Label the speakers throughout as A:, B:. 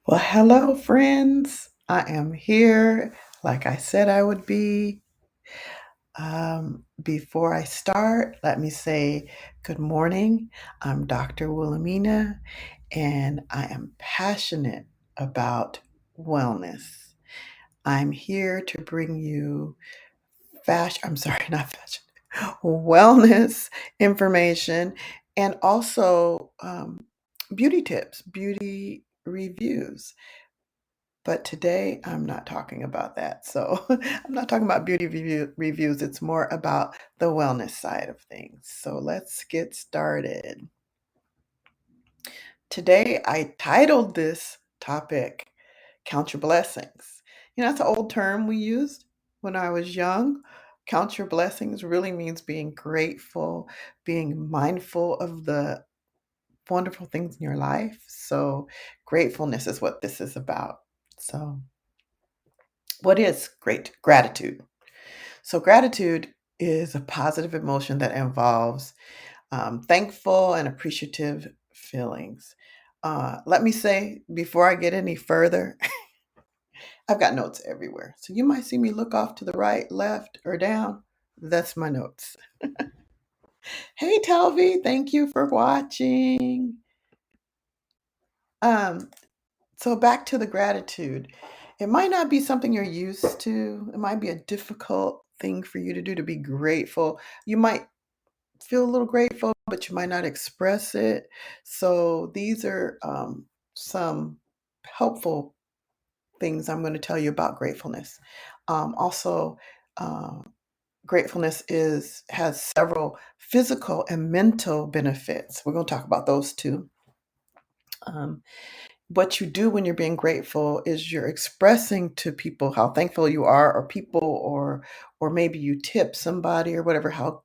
A: Well, hello, friends. I am here like I said I would be. Before I start, let me say good morning. I'm Dr. Wilhelmina, and I am passionate about wellness. I'm here to bring you I'm sorry, not fashion, wellness information and also beauty tips, beauty reviews. But today I'm not talking about that. So I'm not talking about reviews. It's more about the wellness side of things. So let's get started. Today I titled this topic Count Your Blessings. That's an old term we used when I was young. Count your blessings really means being grateful, being mindful of the wonderful things in your life. So gratefulness is what this is about. So what is great gratitude? So, gratitude is a positive emotion that involves thankful and appreciative feelings. Let me say before I get any further, I've got notes everywhere. So, you might see me look off to the right, left, or down. That's my notes. Hey, Telvi, thank you for watching. Um, so, back to the gratitude. It might not be something you're used to, it might be a difficult thing for you to do to be grateful. You might feel a little grateful, but you might not express it. So these are some helpful things I'm going to tell you about gratefulness. Also, uh, gratefulness is has several physical and mental benefits. We're going to talk about those too. Um, what you do when you're being grateful is you're expressing to people how thankful you are, or people, or maybe you tip somebody or whatever, how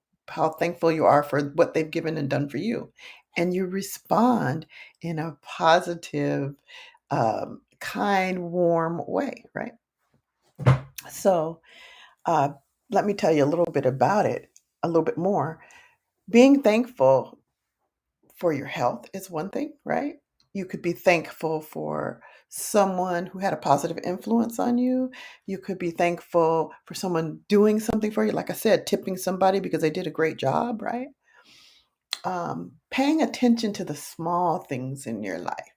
A: thankful you are for what they've given and done for you, and you respond in a positive, kind, warm way, right? So uh, let me tell you a little bit about it, a little bit more. Being thankful for your health is one thing, right? You could be thankful for someone who had a positive influence on you. You could be thankful for someone doing something for you. Like I said, tipping somebody because they did a great job, right? Paying attention to the small things in your life.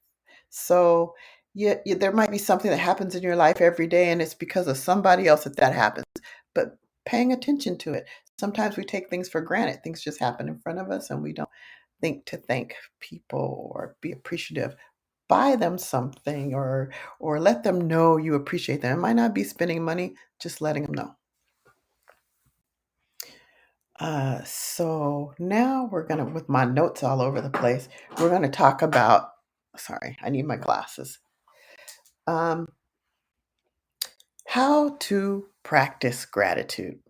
A: So, yeah, there might be something that happens in your life every day, and it's because of somebody else that happens. But paying attention to it. Sometimes we take things for granted. Things just happen in front of us, and we don't think to thank people or be appreciative. Buy them something, or let them know you appreciate them. It might not be spending money, just letting them know. So now we're gonna, with my notes all over the place, we're gonna talk about. Sorry, I need my glasses. Um, how to practice gratitude.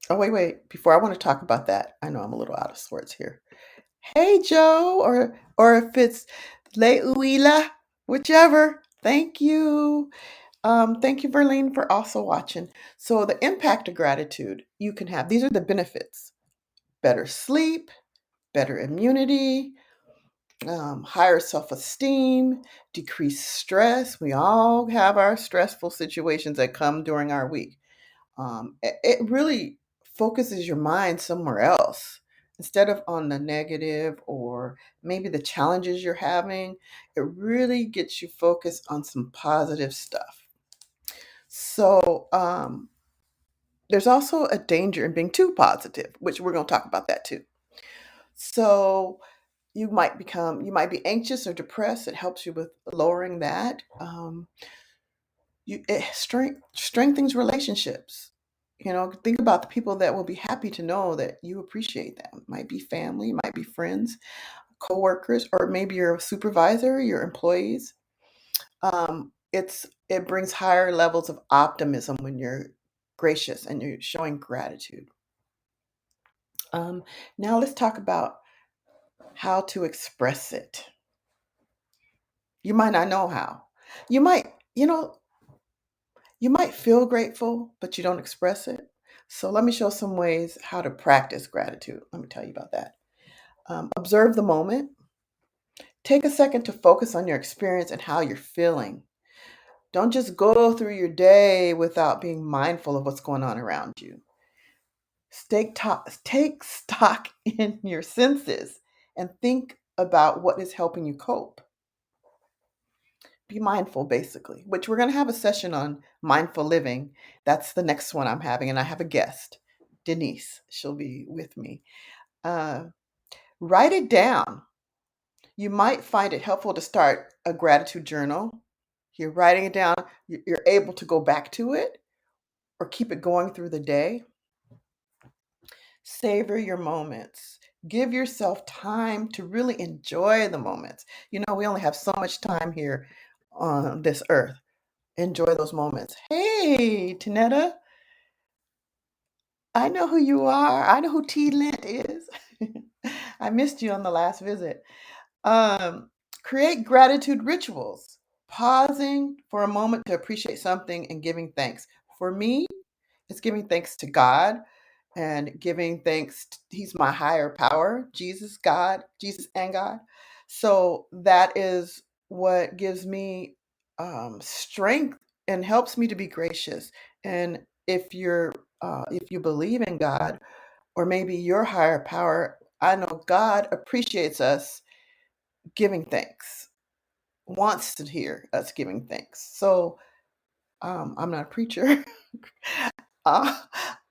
A: Oh, wait. Before I want to talk about that, I know I'm a little out of sorts here. Hey, Joe, or if it's Leuila, whichever. Thank you. Thank you, Verlene, for also watching. So the impact of gratitude you can have. These are the benefits: better sleep, better immunity, higher self-esteem, decreased stress. We all have our stressful situations that come during our week. It really focuses your mind somewhere else instead of on the negative or maybe the challenges you're having. It really gets you focused on some positive stuff. So there's also a danger in being too positive, which we're going to talk about that too. So you might be anxious or depressed. It helps you with lowering that. It strengthens relationships. Think about the people that will be happy to know that you appreciate them. It might be family, it might be friends, coworkers, or maybe your supervisor, your employees. It brings higher levels of optimism when you're gracious and you're showing gratitude. Um, Now let's talk about how to express it. You might not know how. You might, you know, You might feel grateful, but you don't express it. So let me show some ways how to practice gratitude. Let me tell you about that. Observe the moment. Take a second to focus on your experience and how you're feeling. Don't just go through your day without being mindful of what's going on around you. Take stock in your senses and think about what is helping you cope. Be mindful, basically, which we're going to have a session on mindful living. That's the next one I'm having, and I have a guest, Denise. She'll be with me. Uh, Write it down. You might find it helpful to start a gratitude journal. You're writing it down, you're able to go back to it or keep it going through the day. Savor your moments. Give yourself time to really enjoy the moments. We only have so much time here on this earth. Enjoy those moments. Hey, Tanetta, I know who you are. I know who T Lint is. I missed you on the last visit. Um, Create gratitude rituals, pausing for a moment to appreciate something and giving thanks. For me, it's giving thanks to God and giving thanks. He's my higher power, Jesus, God, Jesus and God. So that is what gives me strength and helps me to be gracious. And if you believe in God or maybe your higher power, I know God appreciates us giving thanks, wants to hear us giving thanks. So I'm not a preacher. uh,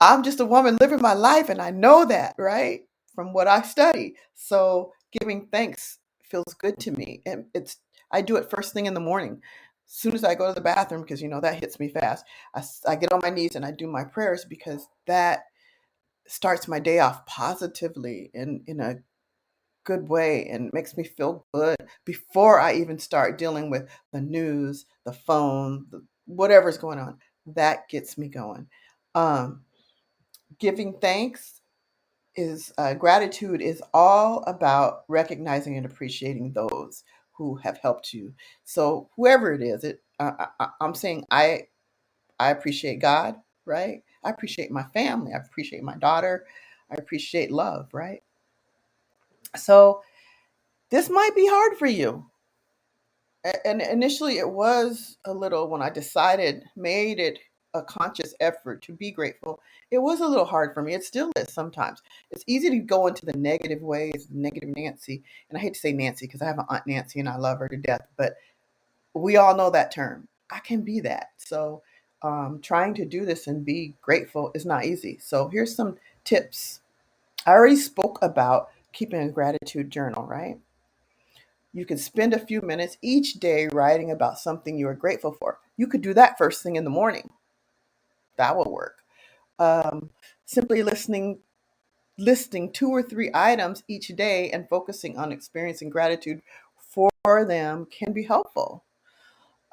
A: I'm just a woman living my life, and I know that, right? From what I study. So giving thanks feels good to me. And I do it first thing in the morning. As soon as I go to the bathroom, because that hits me fast, I get on my knees and I do my prayers because that starts my day off positively in a good way and makes me feel good before I even start dealing with the news, the phone, whatever's going on. That gets me going. Um, Giving thanks is gratitude is all about recognizing and appreciating those who have helped you. So whoever it is, I'm saying I appreciate God, right? I appreciate my family. I appreciate my daughter. I appreciate love, right? So this might be hard for you. And initially it was a little, when I made it a conscious effort to be grateful, it was a little hard for me. It still is sometimes. It's easy to go into the negative ways, negative Nancy. And I hate to say Nancy because I have an Aunt Nancy and I love her to death, but we all know that term. I can be that. So trying to do this and be grateful is not easy. So here's some tips. I already spoke about keeping a gratitude journal, right? You can spend a few minutes each day writing about something you are grateful for. You could do that first thing in the morning. That will work. Um, Simply listing two or three items each day and focusing on experiencing gratitude for them can be helpful.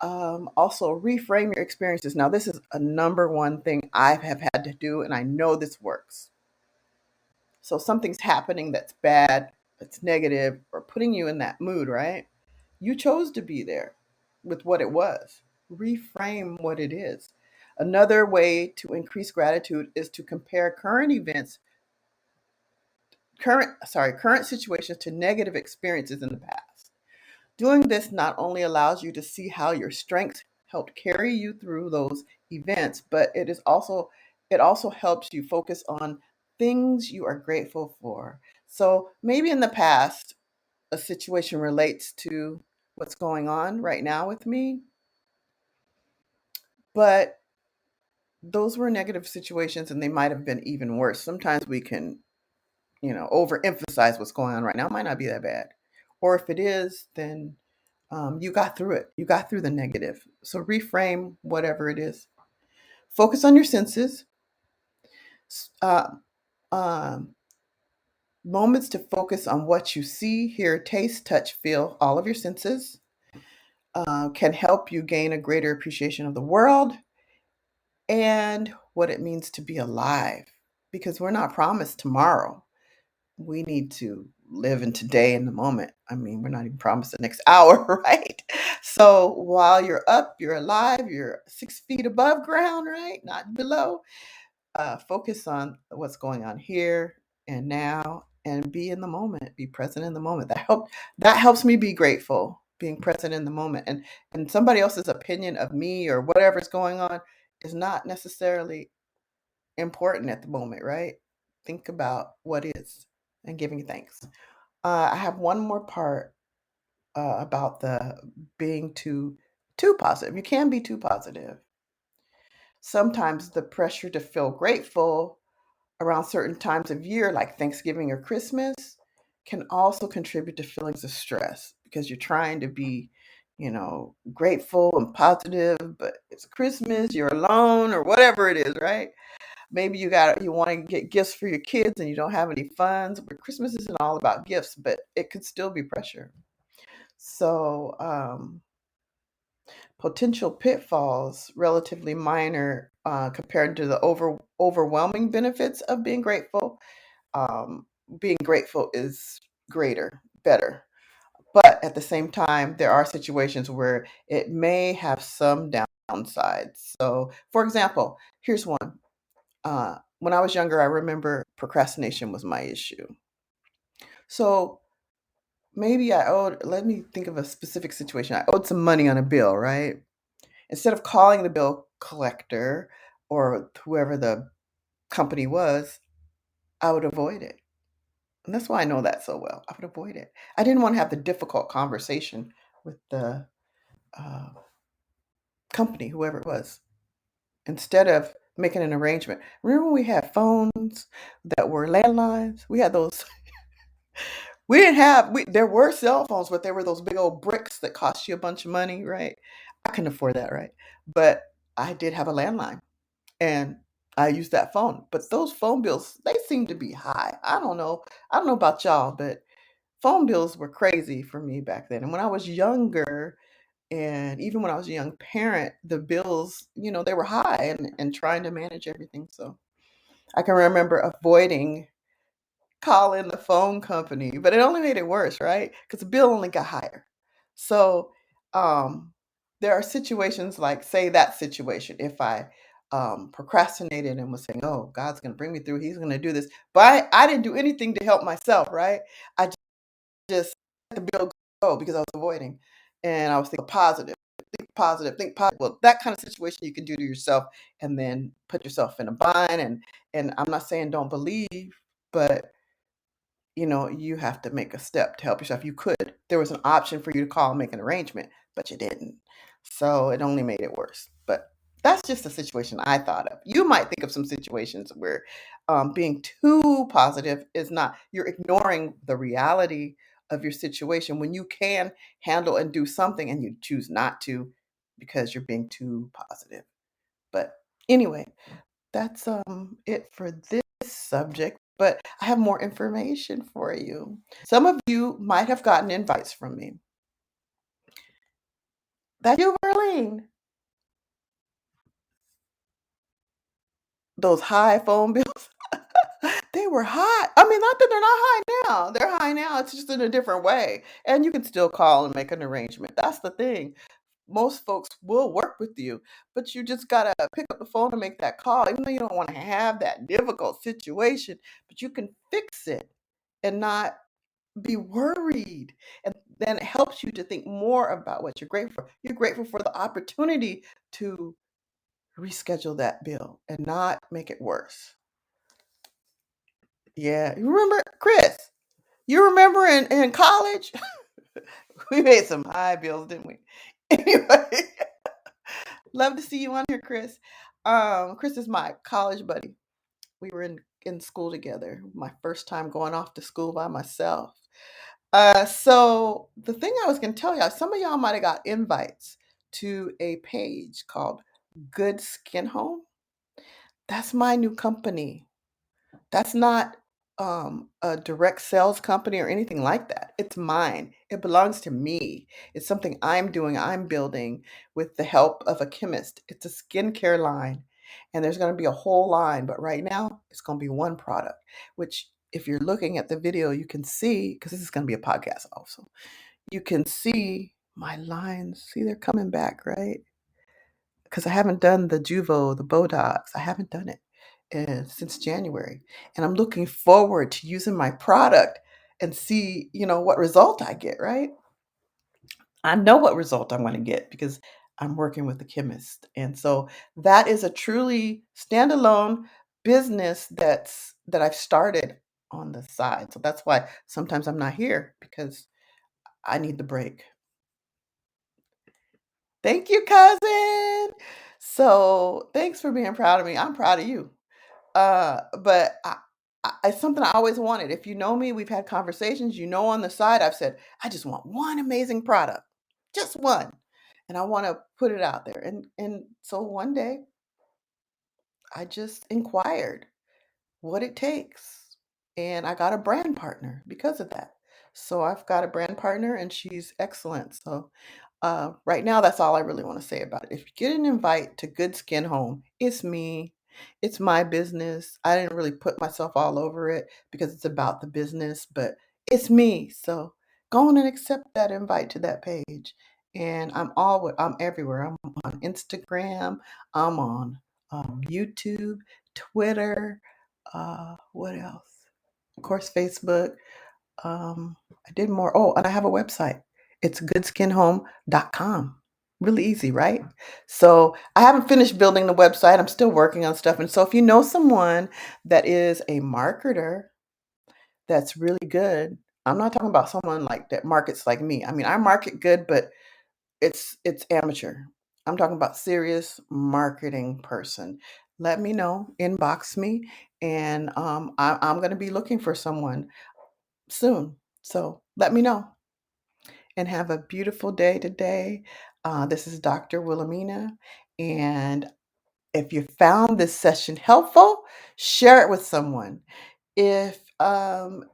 A: Also, reframe your experiences. Now, this is a number one thing I have had to do, and I know this works. So, something's happening that's bad, that's negative, or putting you in that mood, right? You chose to be there with what it was. Reframe what it is. Another way to increase gratitude is to compare current situations to negative experiences in the past. Doing this not only allows you to see how your strengths helped carry you through those events, but it also helps you focus on things you are grateful for. So maybe in the past a situation relates to what's going on right now with me, but those were negative situations and they might have been even worse. Sometimes we can, overemphasize what's going on right now. It might not be that bad. Or if it is, then you got through it. You got through the negative. So reframe whatever it is. Focus on your senses. Uh, um, Moments to focus on what you see, hear, taste, touch, feel, all of your senses can help you gain a greater appreciation of the world and what it means to be alive because we're not promised tomorrow. We need to live in today in the moment. I mean, we're not even promised the next hour, right? So while you're up, you're alive, you're 6 feet above ground, right? Not below. Focus on what's going on here and now and be in the moment, be present in the moment. That helps me be grateful, being present in the moment. And somebody else's opinion of me or whatever's going on is not necessarily important at the moment, right? Think about what is and giving thanks. I have one more part about the being too positive. You can be too positive. Sometimes the pressure to feel grateful around certain times of year, like Thanksgiving or Christmas, can also contribute to feelings of stress because you're trying to be, grateful and positive, but it's Christmas, you're alone, or whatever it is, right? Maybe you want to get gifts for your kids and you don't have any funds, but Christmas isn't all about gifts, but it could still be pressure. So, potential pitfalls, relatively minor compared to the overwhelming benefits of being grateful. Um, Being grateful is greater, better. But at the same time, there are situations where it may have some downsides. So, for example, here's one. When I was younger, I remember procrastination was my issue. So maybe let me think of a specific situation. I owed some money on a bill, right? Instead of calling the bill collector or whoever the company was, I would avoid it. And that's why I know that so well. I would avoid it. I didn't want to have the difficult conversation with the uh, company, whoever it was, instead of making an arrangement. Remember when we had phones that were landlines? We had those. We didn't have. There were cell phones, but there were those big old bricks that cost you a bunch of money, right? I couldn't afford that, right? But I did have a landline. And I use that phone. But those phone bills, they seem to be high. I don't know. I don't know about y'all, but phone bills were crazy for me back then. And when I was younger, and even when I was a young parent, the bills, they were high and trying to manage everything. So I can remember avoiding calling the phone company, but it only made it worse, right? Because the bill only got higher. So um, there are situations like, say, that situation. If I procrastinated and was saying, "Oh, God's going to bring me through. He's going to do this," but I didn't do anything to help myself, right? I just let the bill go because I was avoiding, and I was thinking positive, think positive, think positive. Well, that kind of situation you can do to yourself, and then put yourself in a bind. And I'm not saying don't believe, but you have to make a step to help yourself. You could. There was an option for you to call and make an arrangement, but you didn't. So it only made it worse. But that's just a situation I thought of. You might think of some situations where being too positive is not, you're ignoring the reality of your situation when you can handle and do something and you choose not to because you're being too positive. But anyway, that's it for this subject, but I have more information for you. Some of you might have gotten invites from me. That you, Verlene. Those high phone bills, they were high. I mean, not that they're not high now. They're high now. It's just in a different way. And you can still call and make an arrangement. That's the thing. Most folks will work with you, but you just gotta pick up the phone and make that call, even though you don't want to have that difficult situation, but you can fix it and not be worried. And then it helps you to think more about what you're grateful for. You're grateful for the opportunity to reschedule that bill and not make it worse. Yeah. You remember, Chris? You remember in college? We made some high bills, didn't we? Anyway, love to see you on here, Chris. Chris is my college buddy. We were in school together. My first time going off to school by myself. So the thing I was going to tell y'all, some of y'all might have got invites to a page called Good Skin Home. That's my new company. That's not a direct sales company or anything like that. It's mine. It belongs to me. It's something I'm doing, I'm building with the help of a chemist. It's a skincare line, and there's going to be a whole line, but right now it's going to be one product, which if you're looking at the video, you can see, because this is going to be a podcast also, you can see my lines. See, they're coming back, right? Because I haven't done the Juvo, the Botox. I haven't done it. since January, and I'm looking forward to using my product and see, what result I get, right? I know what result I'm gonna get because I'm working with a chemist, and so that is a truly standalone business that I've started on the side, so that's why sometimes I'm not here because I need the break. Thank you, cousin! So, thanks for being proud of me, I'm proud of you. But it's something I always wanted. If you know me, we've had conversations. On the side, I've said, I just want one amazing product, just one, and I want to put it out there. And so one day, I just inquired what it takes, and I got a brand partner because of that. So I've got a brand partner, and she's excellent. So right now, that's all I really want to say about it. If you get an invite to Good Skin Home, it's me. It's my business. I didn't really put myself all over it because it's about the business, but it's me. So go on and accept that invite to that page. And I'm everywhere. I'm on Instagram. I'm on YouTube, Twitter. What else? Of course, Facebook. I did more. Oh, and I have a website. It's goodskinhome.com. Really easy, right? So I haven't finished building the website. I'm still working on stuff. And so if you know someone that is a marketer that's really good, I'm not talking about someone like that markets like me. I mean, I market good, but it's amateur. I'm talking about serious marketing person. Let me know, inbox me, and I'm going to be looking for someone soon. So let me know and have a beautiful day today. This is Dr. Wilhelmina. And if you found this session helpful, share it with someone. If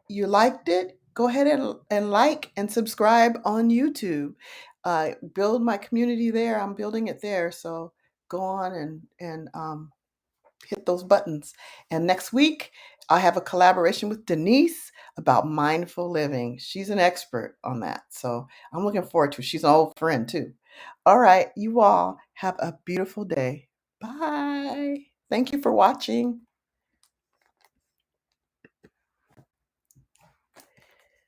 A: you liked it, go ahead and like and subscribe on YouTube. Build my community there. I'm building it there. So go on and hit those buttons. And next week, I have a collaboration with Denise about mindful living. She's an expert on that. So I'm looking forward to it. She's an old friend too. All right, you all have a beautiful day. Bye. Thank you for watching.